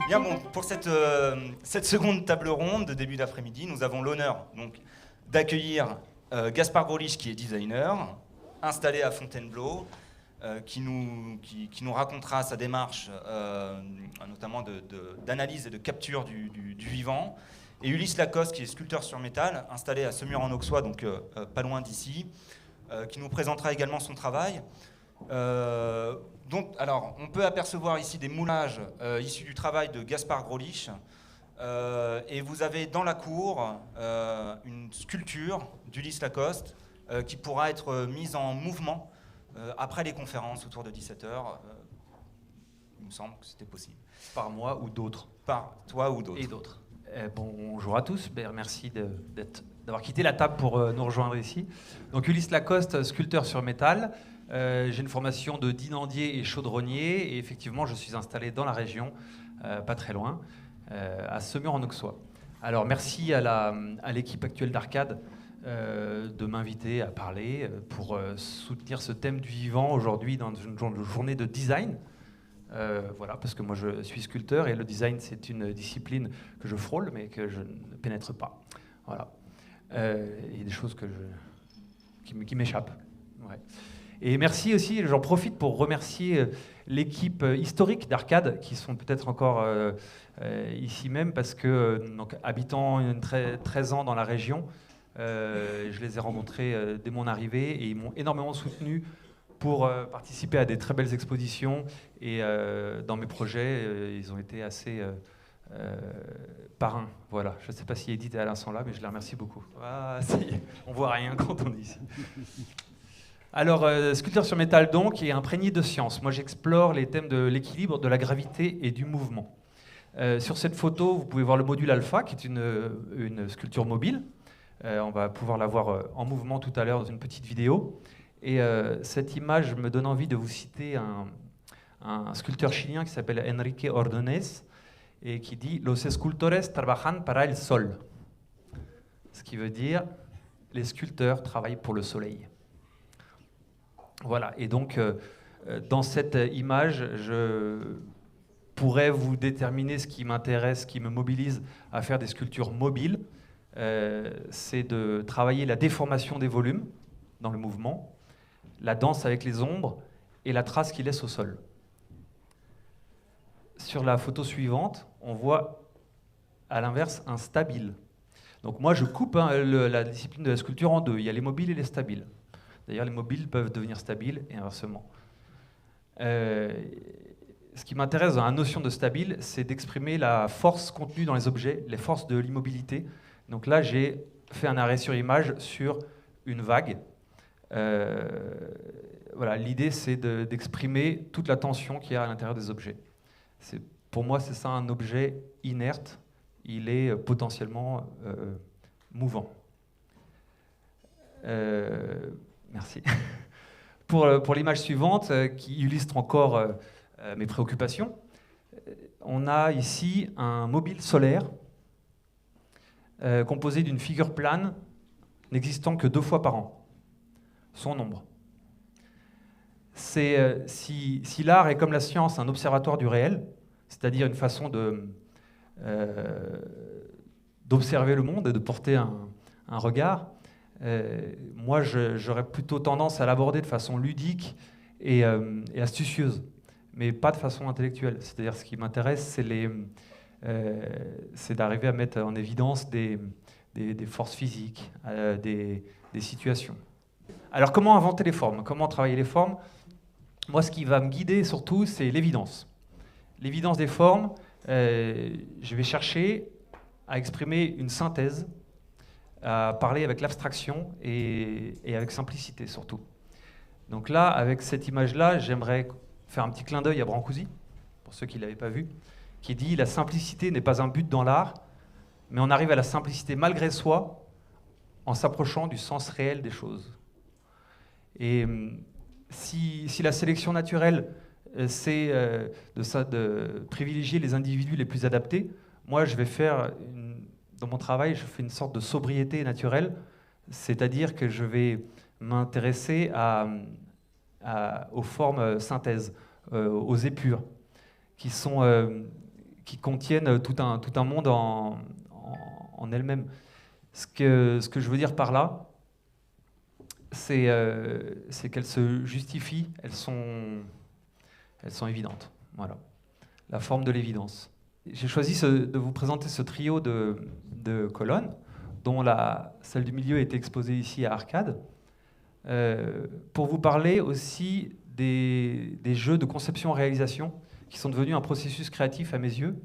Bien bon, pour cette seconde table ronde de début d'après-midi, nous avons l'honneur donc d'accueillir Gaspard Grolich, qui est designer, installé à Fontainebleau, qui nous racontera sa démarche, notamment d'analyse et de capture du vivant, et Ulysse Lacoste, qui est sculpteur sur métal, installé à Semur-en-Auxois, donc pas loin d'ici, qui nous présentera également son travail. Donc, alors, on peut apercevoir ici des moulages issus du travail de Gaspard Grolich, et vous avez dans la cour une sculpture d'Ulysse Lacoste qui pourra être mise en mouvement après les conférences autour de 17h. Il me semble que c'était possible. Par moi ou d'autres. Par toi ou d'autres. Et d'autres. Bonjour à tous, merci d'avoir quitté la table pour nous rejoindre ici. Donc Ulysse Lacoste, sculpteur sur métal. J'ai une formation de dinandier et chaudronnier, et effectivement je suis installé dans la région, pas très loin, à Semur-en-Auxois. Alors merci à l'équipe actuelle d'Arcade de m'inviter à parler pour soutenir ce thème du vivant aujourd'hui dans une journée de design. Voilà, parce que moi je suis sculpteur et le design c'est une discipline que je frôle mais que je ne pénètre pas. Voilà. Il y a des choses qui m'échappent. Ouais. Et merci aussi, j'en profite pour remercier l'équipe historique d'Arcade qui sont peut-être encore ici même parce que, donc, habitant 13 ans dans la région, je les ai rencontrés dès mon arrivée et ils m'ont énormément soutenu pour participer à des très belles expositions et dans mes projets, ils ont été assez parrains. Voilà. Je ne sais pas si Edith et Alain sont là, mais je les remercie beaucoup. Ah, ça y est, on ne voit rien quand on est ici. Alors, sculpteur sur métal donc, et imprégné de science. Moi, j'explore les thèmes de l'équilibre, de la gravité et du mouvement. Sur cette photo, vous pouvez voir le module alpha, qui est une sculpture mobile. On va pouvoir la voir en mouvement tout à l'heure dans une petite vidéo. Et cette image me donne envie de vous citer un sculpteur chilien qui s'appelle Enrique Ordóñez et qui dit « Los escultores trabajan para el sol ». Ce qui veut dire « Les sculpteurs travaillent pour le soleil ». Voilà, et donc dans cette image, je pourrais vous déterminer ce qui m'intéresse, ce qui me mobilise à faire des sculptures mobiles. C'est de travailler la déformation des volumes dans le mouvement, la danse avec les ombres et la trace qu'il laisse au sol. Sur la photo suivante, on voit à l'inverse un stabile. Donc moi je coupe la discipline de la sculpture en deux, il y a les mobiles et les stabiles. D'ailleurs, les mobiles peuvent devenir stabiles et inversement. Ce qui m'intéresse dans la notion de stabile, c'est d'exprimer la force contenue dans les objets, les forces de l'immobilité. Donc là, j'ai fait un arrêt sur image sur une vague. Voilà, l'idée, c'est d'exprimer toute la tension qu'il y a à l'intérieur des objets. Pour moi, c'est ça un objet inerte. Il est potentiellement mouvant. Merci. Pour l'image suivante, qui illustre encore mes préoccupations, on a ici un mobile solaire composé d'une figure plane n'existant que 2 fois par an, son nombre. Si l'art est comme la science un observatoire du réel, c'est-à-dire une façon d'observer le monde et de porter un regard, moi, j'aurais plutôt tendance à l'aborder de façon ludique et astucieuse, mais pas de façon intellectuelle. C'est-à-dire, ce qui m'intéresse, c'est d'arriver à mettre en évidence des forces physiques, des situations. Alors, comment inventer les formes? Comment travailler les formes? Moi, ce qui va me guider surtout, c'est l'évidence. L'évidence des formes, je vais chercher à exprimer une synthèse, à parler avec l'abstraction et avec simplicité surtout. Donc là, avec cette image-là, j'aimerais faire un petit clin d'œil à Brancusi, pour ceux qui ne l'avaient pas vu, qui dit « La simplicité n'est pas un but dans l'art, mais on arrive à la simplicité malgré soi en s'approchant du sens réel des choses. » Et si la sélection naturelle, c'est de privilégier les individus les plus adaptés, moi je vais faire, dans mon travail, je fais une sorte de sobriété naturelle, c'est-à-dire que je vais m'intéresser aux formes synthèses, aux épures, qui contiennent tout un monde en elles-mêmes. Ce que je veux dire par là, c'est qu'elles se justifient, elles sont évidentes. Voilà. La forme de l'évidence. J'ai choisi de vous présenter ce trio de colonnes, dont celle du milieu est exposée ici à Arcade, pour vous parler aussi des jeux de conception-réalisation qui sont devenus un processus créatif à mes yeux.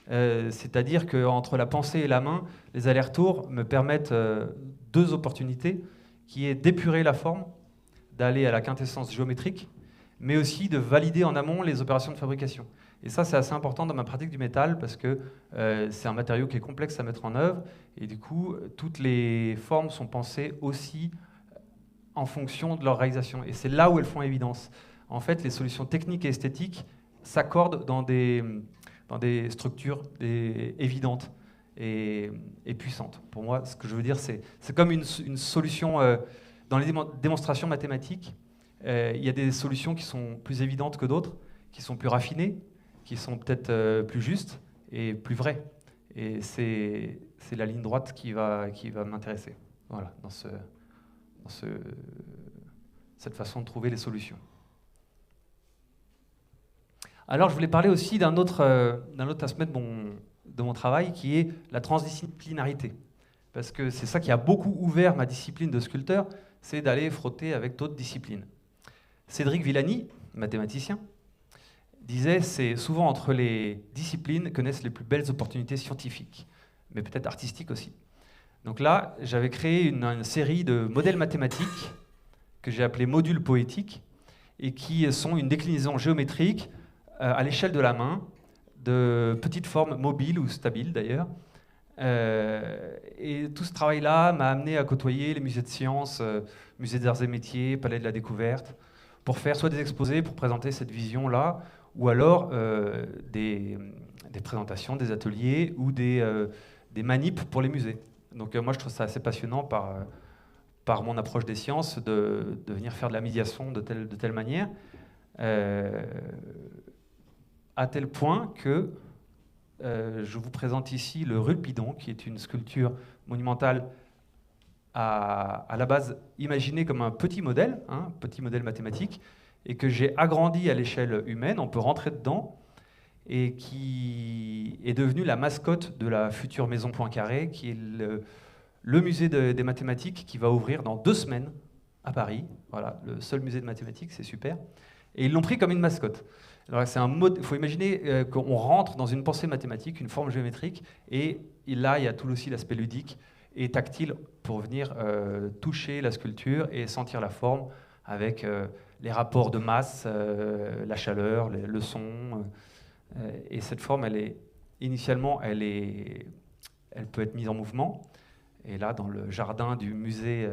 C'est-à-dire qu'entre la pensée et la main, les allers-retours me permettent deux opportunités, qui est d'épurer la forme, d'aller à la quintessence géométrique, mais aussi de valider en amont les opérations de fabrication. Et ça, c'est assez important dans ma pratique du métal, parce que c'est un matériau qui est complexe à mettre en œuvre, et du coup, toutes les formes sont pensées aussi en fonction de leur réalisation. Et c'est là où elles font évidence. En fait, les solutions techniques et esthétiques s'accordent dans des structures évidentes et puissantes. Pour moi, ce que je veux dire, c'est comme une solution dans les démonstrations mathématiques. Il y a des solutions qui sont plus évidentes que d'autres, qui sont plus raffinées, qui sont peut-être plus justes et plus vraies. Et c'est la ligne droite qui va m'intéresser. Voilà, dans cette façon de trouver les solutions. Alors, je voulais parler aussi d'un autre aspect de mon travail, qui est la transdisciplinarité. Parce que c'est ça qui a beaucoup ouvert ma discipline de sculpteur, c'est d'aller frotter avec d'autres disciplines. Cédric Villani, mathématicien, disait « C'est souvent entre les disciplines que naissent les plus belles opportunités scientifiques, mais peut-être artistiques aussi. » Donc là, j'avais créé une série de modèles mathématiques que j'ai appelés modules poétiques, et qui sont une déclinaison géométrique à l'échelle de la main, de petites formes mobiles ou stabiles d'ailleurs. Et tout ce travail-là m'a amené à côtoyer les musées de sciences, musée des arts et métiers, palais de la découverte, pour faire soit des exposés pour présenter cette vision-là, ou alors des présentations, des ateliers ou des manips pour les musées. Donc moi je trouve ça assez passionnant par mon approche des sciences de venir faire de la médiation de telle manière. À tel point que je vous présente ici le Rulpidon, qui est une sculpture monumentale à la base imaginée comme un petit modèle mathématique, et que j'ai agrandi à l'échelle humaine, on peut rentrer dedans, et qui est devenue la mascotte de la future maison Poincaré, qui est le musée des mathématiques qui va ouvrir dans 2 semaines à Paris. Voilà, le seul musée de mathématiques, c'est super. Et ils l'ont pris comme une mascotte. Alors, il faut imaginer qu'on rentre dans une pensée mathématique, une forme géométrique, et là, il y a tout aussi l'aspect ludique et tactile pour venir toucher la sculpture et sentir la forme avec les rapports de masse, la chaleur, le son. Et cette forme, initialement, elle peut être mise en mouvement. Et là, dans le jardin du musée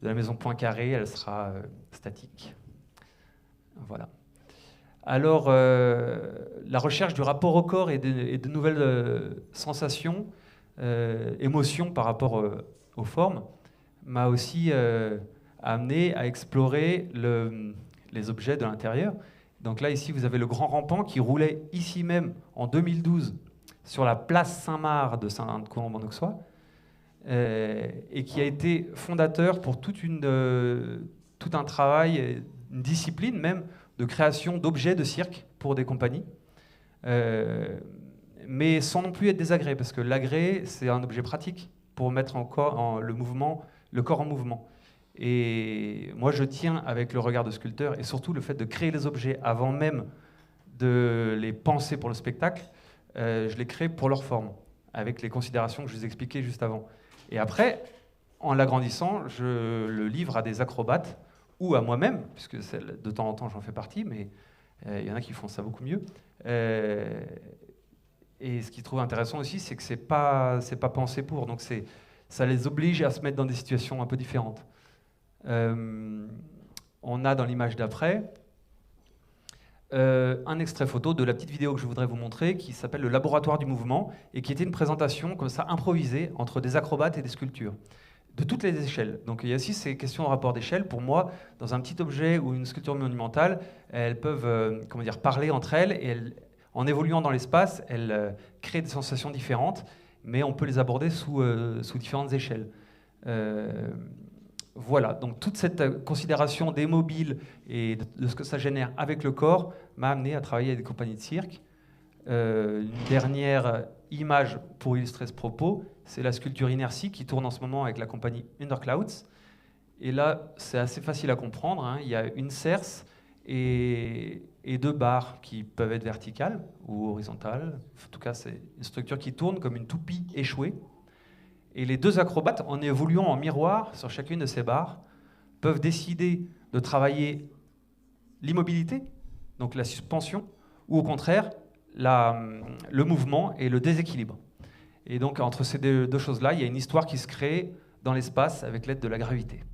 de la maison Poincaré, elle sera statique. Voilà. Alors, la recherche du rapport au corps et de nouvelles sensations, émotions par rapport aux formes, m'a aussi amené à explorer les objets de l'intérieur. Donc là, ici, vous avez le grand rampant qui roulait ici même en 2012 sur la place Saint-Marc de Saint-Colombe-en-Auxois, et qui a été fondateur pour tout un travail, une discipline même, de création d'objets de cirque pour des compagnies, mais sans non plus être désagré, parce que l'agré, c'est un objet pratique pour mettre le corps en mouvement. Et moi, je tiens avec le regard de sculpteur, et surtout le fait de créer les objets avant même de les penser pour le spectacle, je les crée pour leur forme, avec les considérations que je vous expliquais juste avant. Et après, en l'agrandissant, je le livre à des acrobates, ou à moi-même, puisque de temps en temps j'en fais partie, mais il y en a qui font ça beaucoup mieux, Et ce qu'ils trouvent intéressant aussi, c'est que c'est pas pensé pour. Donc ça les oblige à se mettre dans des situations un peu différentes. On a dans l'image d'après un extrait photo de la petite vidéo que je voudrais vous montrer qui s'appelle le laboratoire du mouvement et qui était une présentation comme ça improvisée entre des acrobates et des sculptures de toutes les échelles. Donc il y a aussi ces questions de rapport d'échelle. Pour moi, dans un petit objet ou une sculpture monumentale, elles peuvent parler entre elles et en évoluant dans l'espace, elles créent des sensations différentes, mais on peut les aborder sous différentes échelles. Voilà, donc toute cette considération des mobiles et de ce que ça génère avec le corps m'a amené à travailler avec des compagnies de cirque. Une dernière image pour illustrer ce propos, c'est la sculpture Inertie qui tourne en ce moment avec la compagnie Underclouds. Et là, c'est assez facile à comprendre, hein. Il y a une cerce et 2 barres qui peuvent être verticales ou horizontales. En tout cas, c'est une structure qui tourne comme une toupie échouée. Et les 2 acrobates, en évoluant en miroir sur chacune de ces barres, peuvent décider de travailler l'immobilité, donc la suspension, ou au contraire, le mouvement et le déséquilibre. Et donc, entre ces deux choses-là, il y a une histoire qui se crée dans l'espace avec l'aide de la gravité.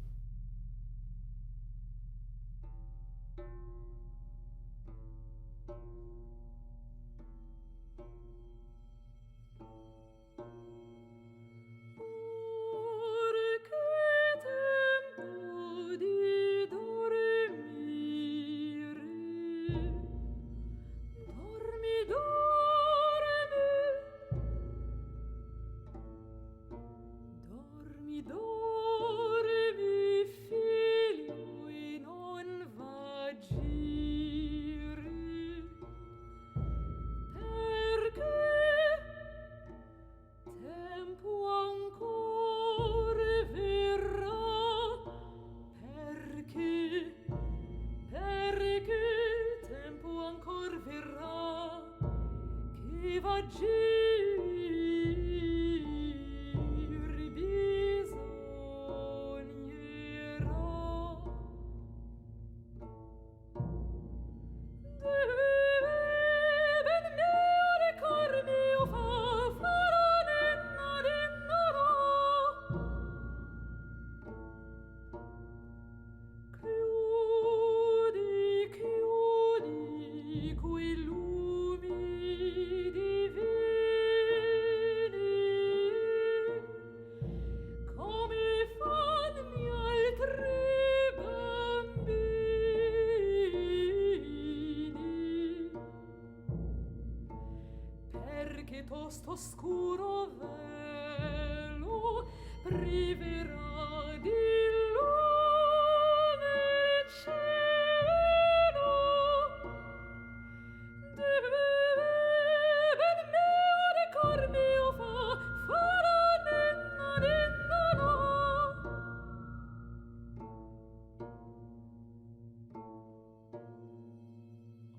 tosto scuro velo priverà di lume il cielo. Ben mio cor mio farò nenna no.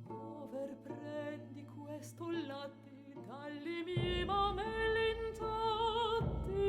Over prendi questo latte dalle mie mamelle intatte,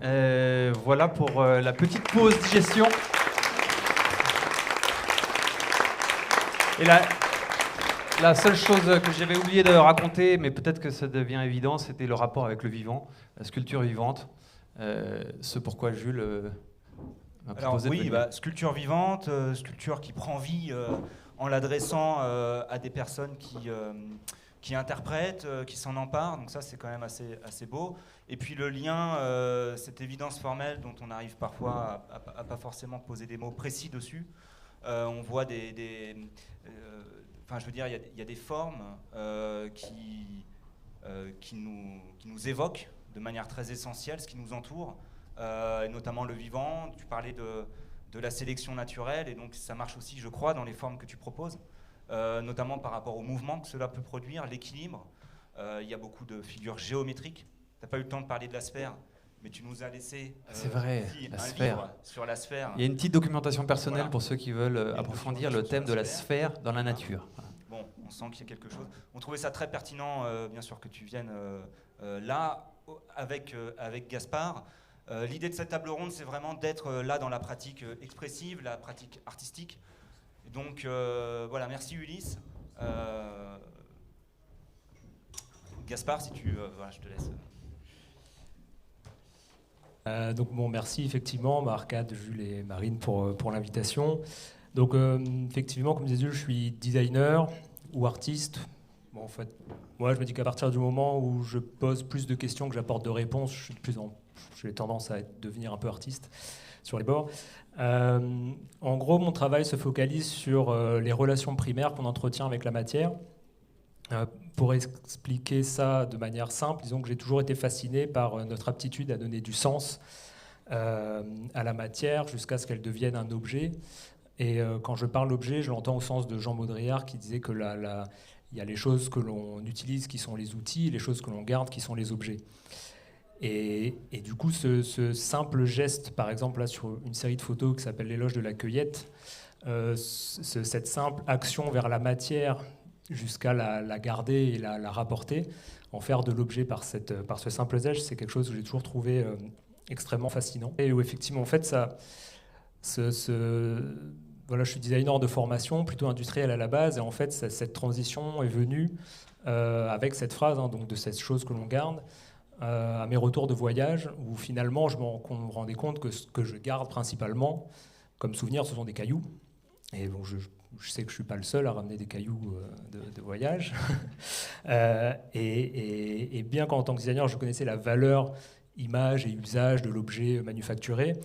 Voilà pour la petite pause digestion. Et la seule chose que j'avais oublié de raconter, mais peut-être que ça devient évident, c'était le rapport avec le vivant, la sculpture vivante. Ce pourquoi Jules m'a Alors proposé de oui, venir. sculpture vivante, sculpture qui prend vie en l'adressant à des personnes qui interprètent, qui s'en emparent, donc ça c'est quand même assez beau. Et puis le lien, cette évidence formelle dont on arrive parfois à pas forcément poser des mots précis dessus. On voit enfin je veux dire, il y a des formes qui nous évoquent de manière très essentielle ce qui nous entoure, et notamment le vivant. Tu parlais de la sélection naturelle, et donc ça marche aussi, je crois, dans les formes que tu proposes, notamment par rapport au mouvement que cela peut produire, l'équilibre. Il y a beaucoup de figures géométriques. Tu n'as pas eu le temps de parler de la sphère, mais tu nous as laissé C'est vrai, aussi la un sphère. livre sur la sphère. Il y a une petite documentation personnelle Voilà. pour ceux qui veulent une approfondir le documentation thème de sur la la sphère dans la nature. Bon, on sent qu'il y a quelque chose. On trouvait ça très pertinent, bien sûr, que tu viennes là, avec Gaspard. L'idée de cette table ronde, c'est vraiment d'être là dans la pratique expressive, la pratique artistique. Et donc, voilà, merci Ulysse. Gaspard, si tu... voilà, je te laisse. Donc bon, merci effectivement, Arcade, Jules et Marine pour l'invitation. Donc effectivement, comme disait Jules, je suis designer ou artiste. Bon, en fait, moi je me dis qu'à partir du moment où je pose plus de questions que j'apporte de réponses, j'ai tendance à devenir un peu artiste sur les bords. En gros, mon travail se focalise sur les relations primaires qu'on entretient avec la matière. Pour expliquer ça de manière simple, disons que j'ai toujours été fasciné par notre aptitude à donner du sens à la matière jusqu'à ce qu'elle devienne un objet. Et quand je parle d'objet, je l'entends au sens de Jean Baudrillard qui disait que il y a les choses que l'on utilise qui sont les outils, et les choses que l'on garde qui sont les objets. Et du coup, ce simple geste, par exemple là sur une série de photos qui s'appelle l'éloge de la cueillette, cette simple action vers la matière jusqu'à la garder et la rapporter, en faire de l'objet par ce simple geste, c'est quelque chose que j'ai toujours trouvé extrêmement fascinant. Et où effectivement, en fait, voilà, je suis designer de formation, plutôt industriel à la base, et en fait, cette transition est venue avec cette phrase, hein, donc de cette chose que l'on garde, à mes retours de voyage, où finalement, je me rendais compte que ce que je garde principalement comme souvenir, ce sont des cailloux. Et bon, je sais que je ne suis pas le seul à ramener des cailloux de voyage. Et bien qu'en tant que designer, je connaissais la valeur, image et usage de l'objet manufacturé,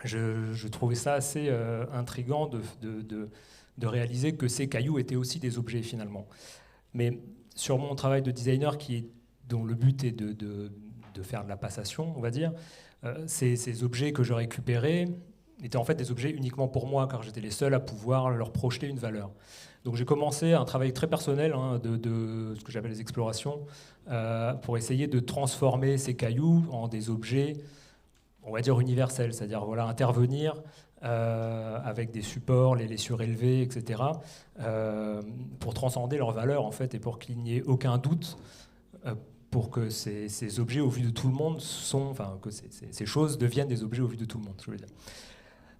je trouvais ça assez intriguant de réaliser que ces cailloux étaient aussi des objets finalement. Mais sur mon travail de designer, dont le but est de faire de la passation, on va dire, ces objets que je récupérais étaient en fait des objets uniquement pour moi, car j'étais les seuls à pouvoir leur projeter une valeur. Donc j'ai commencé un travail très personnel de ce que j'appelle les explorations, pour essayer de transformer ces cailloux en des objets, on va dire universels, c'est-à-dire voilà, intervenir avec des supports, les surélever, etc., pour transcender leur valeur en fait, et pour qu'il n'y ait aucun doute, pour que ces objets au vu de tout le monde que ces choses deviennent des objets au vu de tout le monde, je veux dire.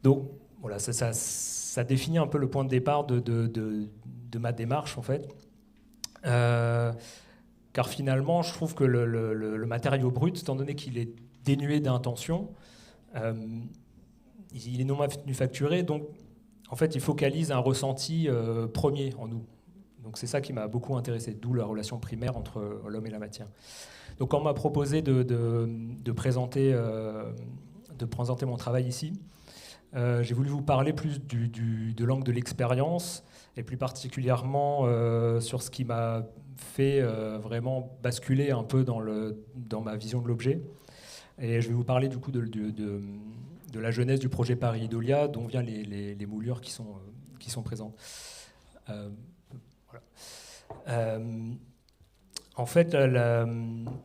Donc voilà, ça définit un peu le point de départ de ma démarche en fait, car finalement je trouve que le matériau brut, étant donné qu'il est dénué d'intention, il est non manufacturé, donc en fait il focalise un ressenti premier en nous. Donc c'est ça qui m'a beaucoup intéressé, d'où la relation primaire entre l'homme et la matière. Donc quand on m'a proposé de présenter mon travail ici, j'ai voulu vous parler plus de l'angle de l'expérience, et plus particulièrement sur ce qui m'a fait vraiment basculer un peu dans ma vision de l'objet. Et je vais vous parler du coup de la jeunesse du projet Paris Idolia, dont viennent les moulures qui sont présentes. Voilà. En fait,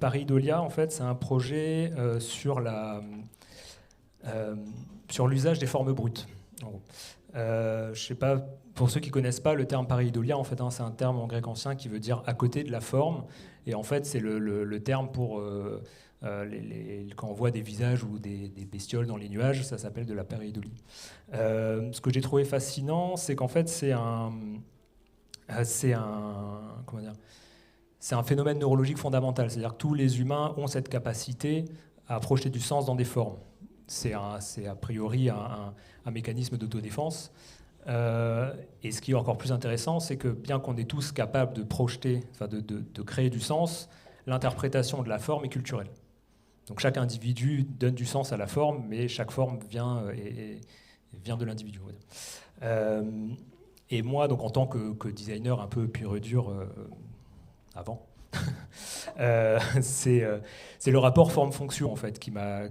Paris Idolia, en fait, c'est un projet sur l'usage des formes brutes. Je ne sais pas, pour ceux qui ne connaissent pas, le terme Paris Idolia, en fait, c'est un terme en grec ancien qui veut dire à côté de la forme. Et en fait, c'est le terme pour Quand on voit des visages ou des bestioles dans les nuages, ça s'appelle de la pareidolie. Ce que j'ai trouvé fascinant, c'est qu'en fait, c'est un phénomène neurologique fondamental. C'est-à-dire que tous les humains ont cette capacité à projeter du sens dans des formes. C'est a priori un mécanisme d'autodéfense. Et ce qui est encore plus intéressant, c'est que bien qu'on est tous capables de projeter, de créer du sens, l'interprétation de la forme est culturelle. Donc chaque individu donne du sens à la forme, mais chaque forme vient de l'individu. Et moi, donc, en tant que designer un peu pur et dur avant, c'est le rapport forme-fonction en fait qui m'a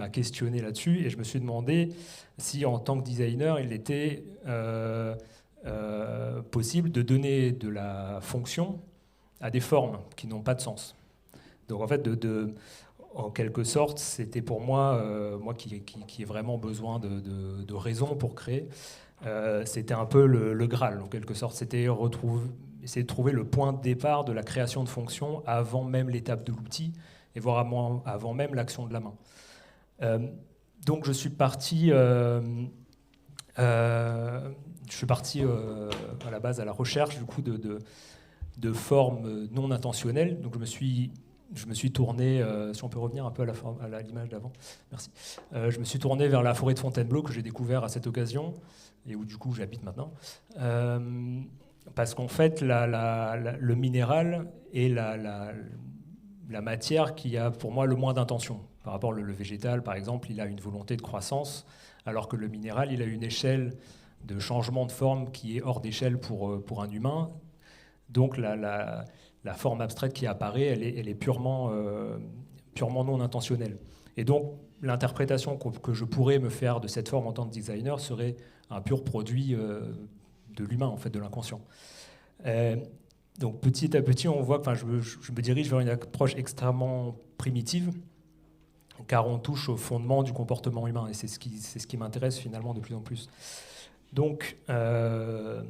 questionné là-dessus, et je me suis demandé si en tant que designer il était possible de donner de la fonction à des formes qui n'ont pas de sens. Donc en fait, en quelque sorte, c'était pour moi, moi qui ai vraiment besoin de raison pour créer, c'était un peu le Graal, en quelque sorte. C'était essayer de trouver le point de départ de la création de fonctions avant même l'étape de l'outil, et voire avant même l'action de la main. Donc je suis parti à la base à la recherche du coup de formes non intentionnelles. Donc je me suis tourné, si on peut revenir un peu à l'image d'avant, merci. Je me suis tourné vers la forêt de Fontainebleau que j'ai découvert à cette occasion et où du coup j'habite maintenant. Parce qu'en fait, le minéral est la matière qui a pour moi le moins d'intention. Par rapport au végétal, par exemple, il a une volonté de croissance, alors que le minéral, il a une échelle de changement de forme qui est hors d'échelle pour un humain. Donc la forme abstraite qui apparaît, elle est purement non intentionnelle. Et donc l'interprétation que je pourrais me faire de cette forme en tant que designer serait un pur produit de l'humain, en fait, de l'inconscient. Donc petit à petit, on voit que je me dirige vers une approche extrêmement primitive, car on touche au fondement du comportement humain, et c'est ce qui m'intéresse finalement de plus en plus. Donc je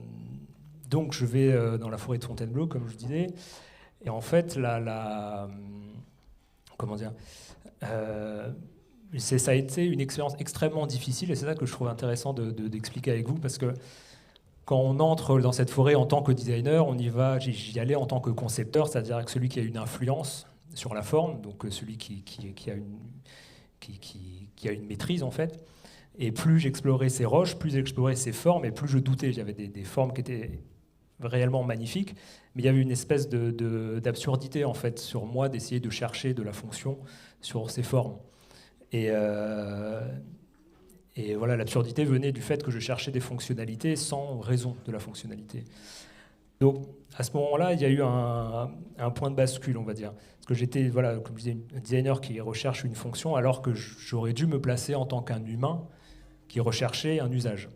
vais dans la forêt de Fontainebleau, comme je disais, et en fait, comment dire, ça a été une expérience extrêmement difficile, et c'est ça que je trouve intéressant d'expliquer avec vous, parce que quand on entre dans cette forêt en tant que designer, j'y allais en tant que concepteur, c'est-à-dire avec celui qui a une influence sur la forme, donc celui qui a une maîtrise en fait. Et plus j'explorais ces roches, plus j'explorais ces formes, et plus je doutais. J'avais des formes qui étaient réellement magnifiques, mais il y avait une espèce d'absurdité en fait sur moi d'essayer de chercher de la fonction sur ces formes. Et voilà, l'absurdité venait du fait que je cherchais des fonctionnalités sans raison de la fonctionnalité. Donc, à ce moment-là, il y a eu un point de bascule, on va dire. Parce que j'étais, voilà, comme je disais, un designer qui recherche une fonction, alors que j'aurais dû me placer en tant qu'un humain qui recherchait un usage.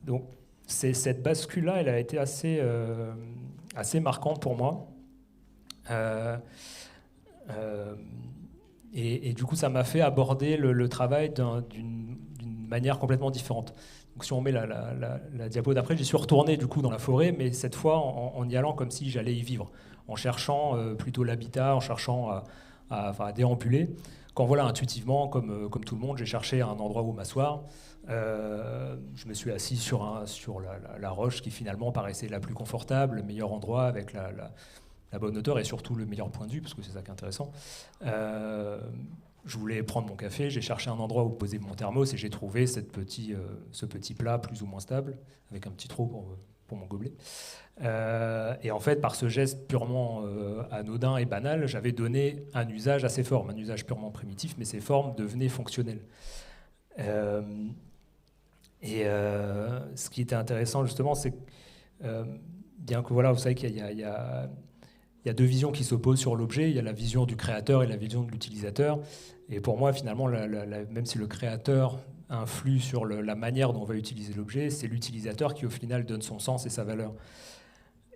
Donc, cette bascule-là, elle a été assez marquante pour moi. Et du coup, ça m'a fait aborder le travail d'une manière complètement différente. Donc, si on met la diapo d'après, j'y suis retourné du coup dans la forêt, mais cette fois en y allant comme si j'allais y vivre, en cherchant plutôt l'habitat, en cherchant à déambuler. Quand voilà, intuitivement, comme tout le monde, j'ai cherché un endroit où m'asseoir. Je me suis assis sur la roche qui finalement paraissait la plus confortable, le meilleur endroit avec la bonne hauteur et surtout le meilleur point de vue, parce que c'est ça qui est intéressant. Je voulais prendre mon café, j'ai cherché un endroit où poser mon thermos et j'ai trouvé ce petit plat plus ou moins stable, avec un petit trou pour mon gobelet. Et en fait, par ce geste purement anodin et banal, j'avais donné un usage à ces formes, un usage purement primitif, mais ces formes devenaient fonctionnelles. Ce qui était intéressant justement, c'est que, bien que voilà, vous savez qu'il y a deux visions qui s'opposent sur l'objet. Il y a la vision du créateur et la vision de l'utilisateur. Et pour moi, finalement, même si le créateur influe sur la manière dont on va utiliser l'objet, c'est l'utilisateur qui, au final, donne son sens et sa valeur.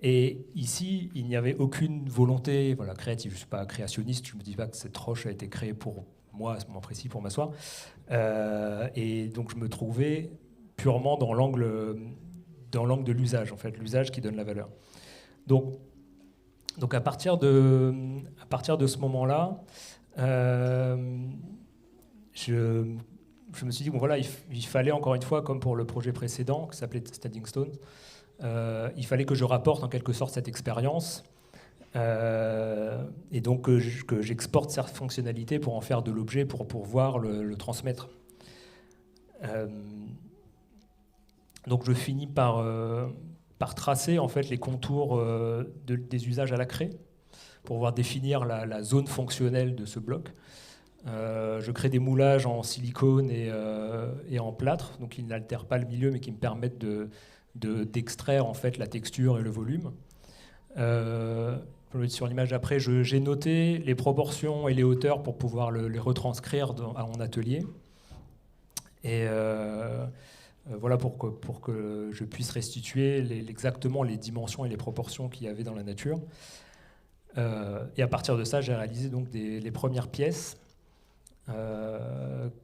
Et ici, il n'y avait aucune volonté créative. Je ne suis pas créationniste, je ne me dis pas que cette roche a été créée pour moi, à ce moment précis, pour m'asseoir. Et donc, je me trouvais purement dans l'angle de l'usage, en fait, l'usage qui donne la valeur. Donc à partir de ce moment-là, Je me suis dit, bon voilà, il fallait encore une fois, comme pour le projet précédent, qui s'appelait Standing Stones, il fallait que je rapporte en quelque sorte cette expérience, et donc que j'exporte cette fonctionnalité pour en faire de l'objet, pour pouvoir le transmettre. Donc je finis par tracer en fait les contours des usages à la craie, pour pouvoir définir la zone fonctionnelle de ce bloc. Je crée des moulages en silicone et en plâtre, donc qui n'altèrent pas le milieu, mais qui me permettent d'extraire en fait la texture et le volume. Sur l'image d'après, j'ai noté les proportions et les hauteurs pour pouvoir les retranscrire à mon atelier. Et voilà pour que je puisse restituer exactement les dimensions et les proportions qu'il y avait dans la nature. Et à partir de ça, j'ai réalisé donc les premières pièces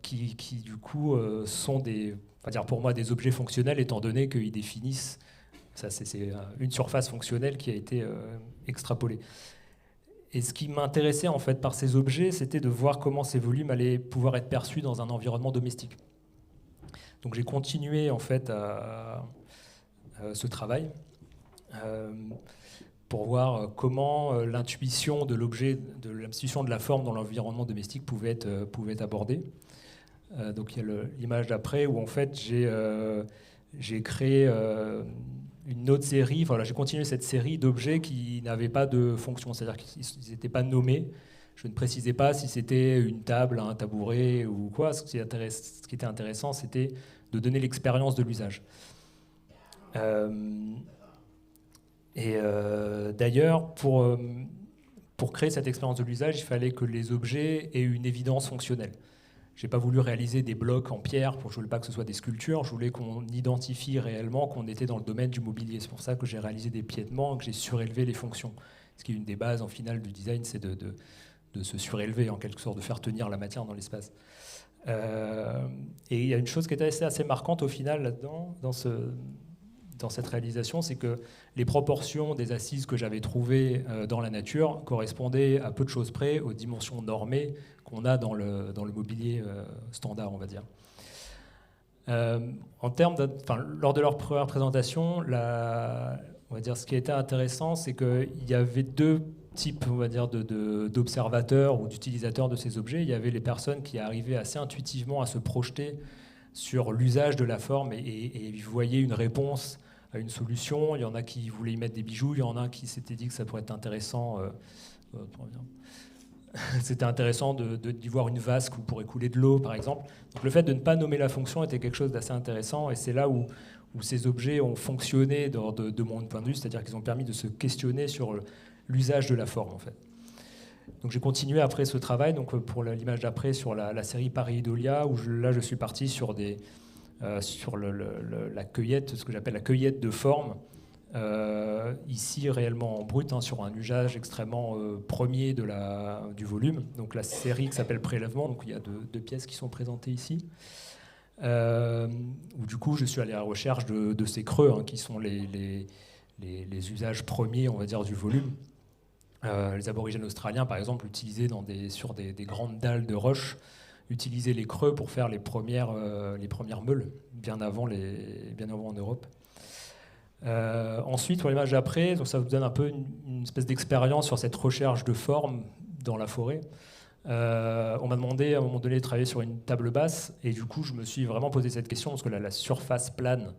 qui du coup sont on va dire pour moi des objets fonctionnels, étant donné qu'ils définissent, ça c'est une surface fonctionnelle qui a été extrapolée. Et ce qui m'intéressait en fait par ces objets, c'était de voir comment ces volumes allaient pouvoir être perçus dans un environnement domestique. Donc j'ai continué en fait ce travail pour voir comment l'intuition de l'objet, de l'intuition de la forme dans l'environnement domestique pouvait être abordée. Donc il y a l'image d'après où en fait j'ai créé une autre série. Voilà, j'ai continué cette série d'objets qui n'avaient pas de fonction, c'est-à-dire qu'ils n'étaient pas nommés. Je ne précisais pas si c'était une table, un tabouret ou quoi. Ce qui était intéressant, c'était de donner l'expérience de l'usage. D'ailleurs, pour créer cette expérience de l'usage, il fallait que les objets aient une évidence fonctionnelle. Je n'ai pas voulu réaliser des blocs en pierre, je ne voulais pas que ce soit des sculptures, je voulais qu'on identifie réellement qu'on était dans le domaine du mobilier. C'est pour ça que j'ai réalisé des piétements, que j'ai surélevé les fonctions. Ce qui est une des bases en finale du design, c'est de se surélever, en quelque sorte, de faire tenir la matière dans l'espace. Et il y a une chose qui est assez marquante au final là-dedans, dans cette réalisation, c'est que les proportions des assises que j'avais trouvées dans la nature correspondaient à peu de choses près aux dimensions normées qu'on a dans le mobilier standard, on va dire. Lors de leur première présentation, on va dire, ce qui était intéressant, c'est qu'il y avait deux types, on va dire, d'observateurs ou d'utilisateurs de ces objets. Il y avait les personnes qui arrivaient assez intuitivement à se projeter sur l'usage de la forme et voyaient une réponse à une solution. Il y en a qui voulaient y mettre des bijoux, il y en a qui s'étaient dit que ça pourrait être intéressant. C'était intéressant d'y voir une vasque où pourrait couler de l'eau, par exemple. Donc, le fait de ne pas nommer la fonction était quelque chose d'assez intéressant, et c'est là où ces objets ont fonctionné de mon point de vue, c'est-à-dire qu'ils ont permis de se questionner sur l'usage de la forme, en fait. Donc j'ai continué après ce travail, donc pour l'image d'après sur la série Pareidolia, où là je suis parti sur la cueillette, ce que j'appelle la cueillette de forme, ici réellement en brut, sur un usage extrêmement premier du volume. Donc la série qui s'appelle Prélèvement, donc il y a deux pièces qui sont présentées ici, où du coup je suis allé à la recherche de ces creux, qui sont les usages premiers, on va dire, du volume. Les aborigènes australiens, par exemple, utilisaient sur des grandes dalles de roche, utilisaient les creux pour faire les premières meules, bien avant en Europe. Ensuite, pour l'image d'après, donc ça vous donne un peu une espèce d'expérience sur cette recherche de forme dans la forêt. On m'a demandé à un moment donné de travailler sur une table basse, et du coup, je me suis vraiment posé cette question, parce que la surface plane,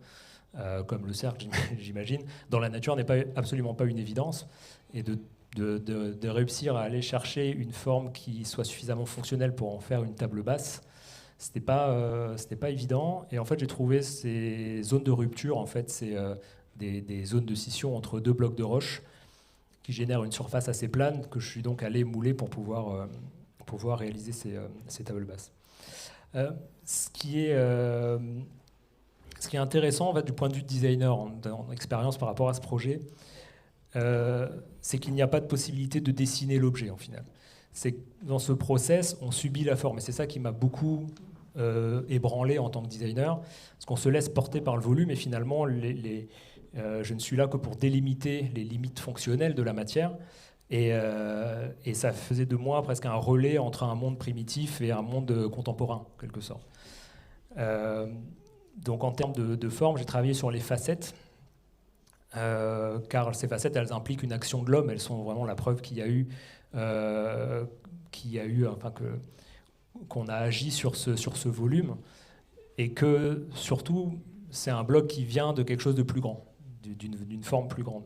comme le cercle, j'imagine, dans la nature n'est absolument pas une évidence, et de réussir à aller chercher une forme qui soit suffisamment fonctionnelle pour en faire une table basse, c'était pas évident. Et en fait, j'ai trouvé ces zones de rupture, en fait, c'est des zones de scission entre deux blocs de roche qui génèrent une surface assez plane que je suis donc allé mouler pour pouvoir réaliser ces tables basses. Ce qui est intéressant, en fait, du point de vue de designer en expérience par rapport à ce projet, c'est qu'il n'y a pas de possibilité de dessiner l'objet, en final. C'est que dans ce process, on subit la forme. Et c'est ça qui m'a beaucoup ébranlé en tant que designer, parce qu'on se laisse porter par le volume, et finalement, je ne suis là que pour délimiter les limites fonctionnelles de la matière. Et ça faisait de moi presque un relais entre un monde primitif et un monde contemporain, en quelque sorte. Donc en termes de forme, j'ai travaillé sur les facettes, car ces facettes, elles impliquent une action de l'homme, elles sont vraiment la preuve qu'on a agi sur ce volume, et que surtout, c'est un bloc qui vient de quelque chose de plus grand, d'une forme plus grande.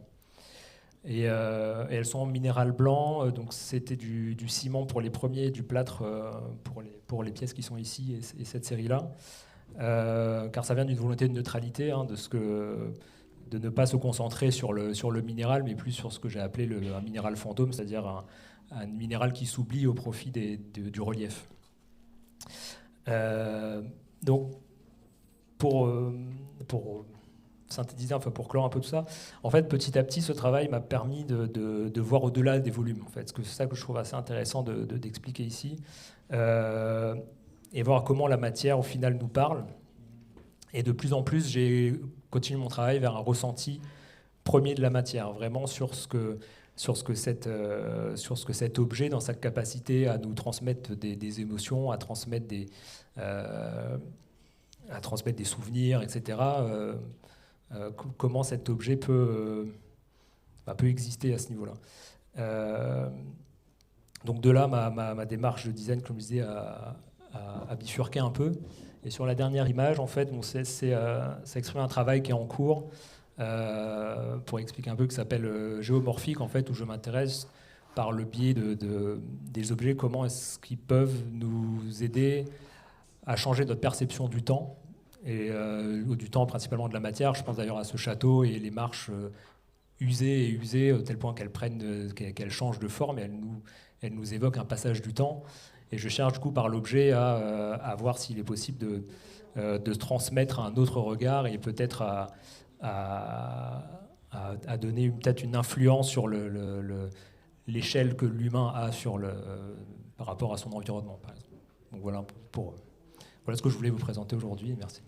Et elles sont en minéral blanc, donc c'était du ciment pour les premiers, du plâtre pour les pièces qui sont ici et cette série-là, car ça vient d'une volonté de neutralité, de ne pas se concentrer sur le minéral, mais plus sur ce que j'ai appelé un minéral fantôme, c'est-à-dire un minéral qui s'oublie au profit du relief. Donc, pour synthétiser, pour clore un peu tout ça, en fait, petit à petit, ce travail m'a permis de voir au-delà des volumes. En fait, c'est ça que je trouve assez intéressant d'expliquer ici, et voir comment la matière, au final, nous parle. Et de plus en plus, j'ai continué mon travail vers un ressenti premier de la matière, vraiment sur ce que cet objet, dans sa capacité à nous transmettre des émotions, à transmettre des souvenirs, etc. Comment cet objet peut exister à ce niveau-là. Donc de là, ma démarche de design, comme je disais, a bifurqué un peu. Et sur la dernière image, en fait, ça exprime un travail qui est en cours, pour expliquer un peu, qui s'appelle géomorphique, en fait, où je m'intéresse par le biais des objets, comment est-ce qu'ils peuvent nous aider à changer notre perception du temps, et du temps principalement de la matière. Je pense d'ailleurs à ce château et les marches usées et usées, au tel point qu'elles changent de forme, et elles nous évoquent un passage du temps. Et je cherche du coup par l'objet à voir s'il est possible de se transmettre un autre regard, et peut-être à donner peut-être une influence sur l'échelle que l'humain a par rapport à son environnement, par exemple. Donc voilà ce que je voulais vous présenter aujourd'hui, et merci.